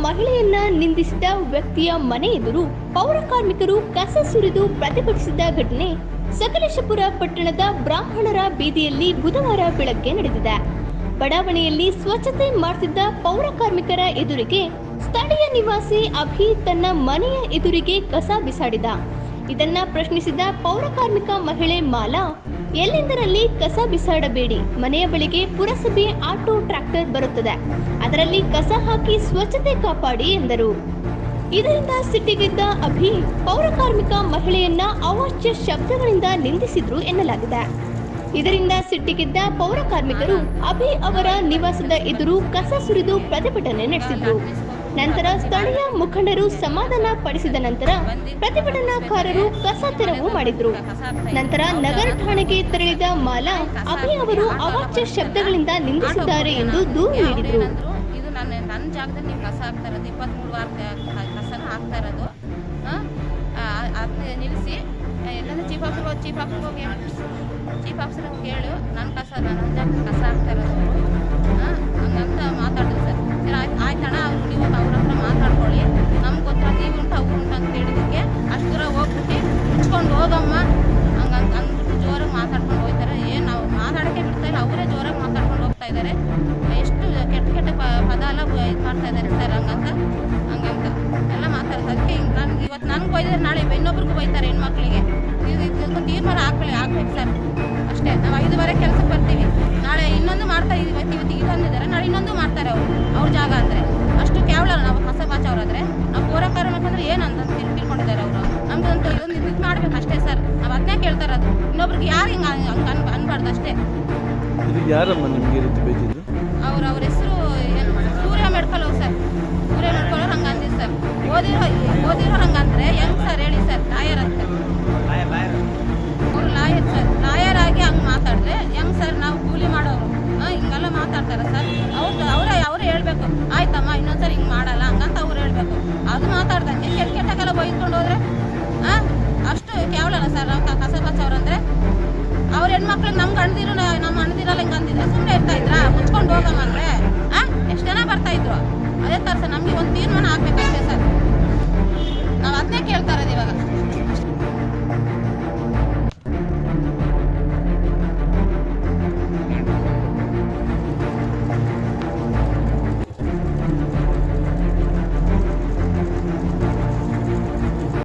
ಮಹಿಳೆಯನ್ನ ನಿಂದಿಸಿದ ವ್ಯಕ್ತಿಯ ಮನೆ ಎದುರು ಪೌರ ಕಾರ್ಮಿಕರು ಕಸ ಸುರಿದು ಪ್ರತಿಭಟಿಸಿದ ಘಟನೆ ಸಕಲೇಶಪುರ ಪಟ್ಟಣದ ಬ್ರಾಹ್ಮಣರ ಬೀದಿಯಲ್ಲಿ ಬುಧವಾರ ಬೆಳಗ್ಗೆ ನಡೆದಿದೆ. ಬಡಾವಣೆಯಲ್ಲಿ ಸ್ವಚ್ಛತೆ ಮಾಡುತ್ತಿದ್ದ ಪೌರ ಕಾರ್ಮಿಕರ ಎದುರಿಗೆ ಸ್ಥಳೀಯ ನಿವಾಸಿ ಅಭಿ ತನ್ನ ಮನೆಯ ಎದುರಿಗೆ ಕಸ ಬಿಸಾಡಿದ. ಇದನ್ನ ಪ್ರಶ್ನಿಸಿದ ಪೌರ ಕಾರ್ಮಿಕ ಮಹಿಳೆ ಮಾಲಾ, ಎಲ್ಲಿಂದರಲ್ಲಿ ಕಸ ಬಿಸಾಡಬೇಡಿ, ಮನೆಯ ಬಳಿಗೆ ಪುರಸಭೆ ಆಟೋ ಟ್ರ್ಯಾಕ್ಟರ್ ಬರುತ್ತದೆ, ಅದರಲ್ಲಿ ಕಸ ಹಾಕಿ ಸ್ವಚ್ಛತೆ ಕಾಪಾಡಿ ಎಂದರು. ಇದರಿಂದ ಸಿಟ್ಟಿಗೆದ್ದ ಅಭಿ ಪೌರ ಕಾರ್ಮಿಕ ಮಹಿಳೆಯನ್ನ ಅವಾಚ್ಯ ಶಬ್ದಗಳಿಂದ ನಿಂದಿಸಿದ್ರು ಎನ್ನಲಾಗಿದೆ. ಇದರಿಂದ ಸಿಟ್ಟಿಗೆದ್ದ ಪೌರ ಕಾರ್ಮಿಕರು ಅಭಿ ಅವರ ನಿವಾಸದ ಎದುರು ಕಸ ಸುರಿದು ಪ್ರತಿಭಟನೆ ನಡೆಸಿದ್ರು. ನಂತರ ಸ್ಥಳೀಯ ಮುಖಂಡರು ಸಮಾಧಾನ ಪಡಿಸಿದ ನಂತರ ಪ್ರತಿಭಟನಾಕಾರರು ಕಸ ತೆರವು ಮಾಡಿದ್ರು. ನಂತರ ನಗರ ಠಾಣೆಗೆ ತೆರಳಿದ ಮಾಲಾ, ಅಭಿ ಅವರು ಅವಾಚ್ಯ ಶಬ್ದಗಳಿಂದ ನಿಂದಿಸಿದ್ದಾರೆ ಎಂದು ದೂರು ನೀಡಿದ್ರು. ಇದು ನನ್ನ ಜಾಗದಲ್ಲಿ ನೀವು ಕಸ ಹಾಕ್ತಾ ಇರೋದು 23 ವಾರ ಕಸನ ಹಾಕ್ತಾ ಇರೋದು, ಅದನ್ನ ನಿಲ್ಲಿಸಿ ಎಲ್ಲಾದ್ರೂ ಚೀಫ್ ಆಫೀಸರ್ ಹೋಗಿ ಹೇಳು, ನನ್ನ ಜಾಗದಲ್ಲಿ ಕಸ ಹಾಕ್ತಾ ಇರೋದು ಹಂಗಂತ ಮಾತಾಡಿದ್ರು ಸರ್. ಆಯ್ತಣ್ಣ, ನೀವು ಅವ್ರ ಹತ್ರ ಮಾತಾಡ್ಕೊಳ್ಳಿ, ನಮ್ಗೆ ಗೊತ್ತಿರೋ ನೀವು ಉಂಟು ಅವ್ರು ಉಂಟು ಅಂತ ಹೇಳಿದಕ್ಕೆ ಅಷ್ಟು ದೂರ ಹೋಗ್ಬಿಟ್ಟು ಮುಚ್ಕೊಂಡು ಹೋಗಮ್ಮ ಅಂದ್ಬಿಟ್ಟು ಜೋರಾಗಿ ಮಾತಾಡ್ಕೊಂಡು ಹೋಗ್ತಾರೆ. ಏನು ನಾವು ಮಾತಾಡೋಕ್ಕೆ ಬಿಡ್ತಾ ಇಲ್ಲ, ಅವರೇ ಜೋರಾಗಿ ಮಾತಾಡ್ಕೊಂಡು ಹೋಗ್ತಾ ಇದ್ದಾರೆ. ಎಷ್ಟು ಕೆಟ್ಟ ಪದ ಎಲ್ಲ ಇದು ಮಾಡ್ತಾ ಇದ್ದಾರೆ ಸರ್. ಹಂಗಂತ ಎಲ್ಲ ಮಾತಾಡ್ತಾರೆ. ಅದಕ್ಕೆ ನನಗೆ ಇವತ್ತು ನನಗೆ ಬೈದರೆ ನಾಳೆ ಇನ್ನೊಬ್ರಿಗೂ ಬೈತಾರೆ ಹೆಣ್ಮಕ್ಳಿಗೆ. ಇದಕ್ಕೆ ತೀರ್ಮಾನ ಹಾಕ್ಬೇಕು ಸರ್ ಅಷ್ಟೇ. ನಾವು 5 ಕೆಲಸಕ್ಕೆ ಬರ್ತೀವಿ, ನಾಳೆ ಇನ್ನೊಂದು ಮಾಡ್ತಾ ಇದೀವಿ, ಇವತ್ತು ಇದೊಂದಿದ್ದಾರೆ, ನಾಳೆ ಇನ್ನೊಂದು ಮಾಡ್ತಾರೆ ಅವ್ರ ಜಾಗ ಅಂದರೆ. ಅಷ್ಟು ಕೇವಲ ನಾವು ಕಸ ಬಾಚವ್ರಾದ್ರೆ ನಾವು ಪೌರ ಕಾರ್ಮಿಕಂದ್ರೆ ಏನಂತ ತಿಳ್ಕೊಂಡಿದ್ದಾರೆ ಅವರು. ನಮ್ಗಂತೂ ಇದೊಂದು ಇದು ಮಾಡ್ಬೇಕು ಅಷ್ಟೇ ಸರ್. ನಾವು ಅದನ್ನೇ ಕೇಳ್ತಾ ಇರೋದು, ಇನ್ನೊಬ್ರಿಗೆ ಯಾರು ಹಿಂಗೆ ಅನ್ಬಾರ್ದು ಅಷ್ಟೇ. ಅವ್ರ ಹೆಸರು ಸೂರ್ಯ ಮೆಡ್ಕಲ್ ಸರ್. ಸೂರ್ಯ ಮೆಡ್ಕೊಳ್ಳೋರು ಹಂಗೆ ಅಂದಿದ್ದು ಸರ್. ಓದಿರೋ ಹಂಗಂದ್ರೆ ಹೆಂಗೆ ಸರ್ ಹೇಳಿ ಸರ್? ಲಾಯರ್ ಅಂತ ಅವರು ಲಾಯರ್ ಸರ್. ಲಾಯರ್ ಆಗಿ ಹಂಗೆ ಮಾತಾಡಿದ್ರೆ ಹೆಂಗೆ ಸರ್? ನಾವು ಕೂಲಿ ಮಾಡೋರು ಹಿಂಗೆಲ್ಲ ಮಾತಾಡ್ತಾರೆ ಸರ್. ಅವರೇ ಹೇಳ್ಬೇಕು, ಆಯ್ತಮ್ಮ ಇನ್ನೊಂದ್ಸರಿ ಹಿಂಗೆ ಮಾಡಲ್ಲ ಹಂಗಂತ ಅವ್ರು ಹೇಳ್ಬೇಕು. ಅದು ಮಾತಾಡ್ದಂಗೆ ಕೆಟ್ಟಾಗೆಲ್ಲ ಬೈದ್ಕೊಂಡು ಹೋದ್ರೆ ಅಷ್ಟು ಕೇವಲನ ಸರ್. ನಾವು ಕಸ ಬಚ್ಚವ್ರಂದ್ರೆ ಅವ್ರ ಹೆಣ್ಮಕ್ಳಿಗೆ ನಮ್ಮ ಅಣ್ಣದಿರಲ್ಲ ಹಿಂಗೆ ಅಂದಿದ್ರೆ ಸುಮ್ಮನೆ ಇರ್ತಾ ಇದ್ರಾ? ಮುಚ್ಕೊಂಡು ಹೋಗಮ್ಮ ಅಂದರೆ ಎಷ್ಟು ಜನ ಬರ್ತಾ ಇದ್ರು. ಅದೇ ಥರ ಸರ್, ನಮಗೆ ಒಂದು ತೀರ್ಮಾನ ಆಗ್ಬೇಕಷ್ಟೇ ಸರ್. ನಾವು ಅದನ್ನೇ ಕೇಳ್ತಾ ಇರೋದು ಇವಾಗ.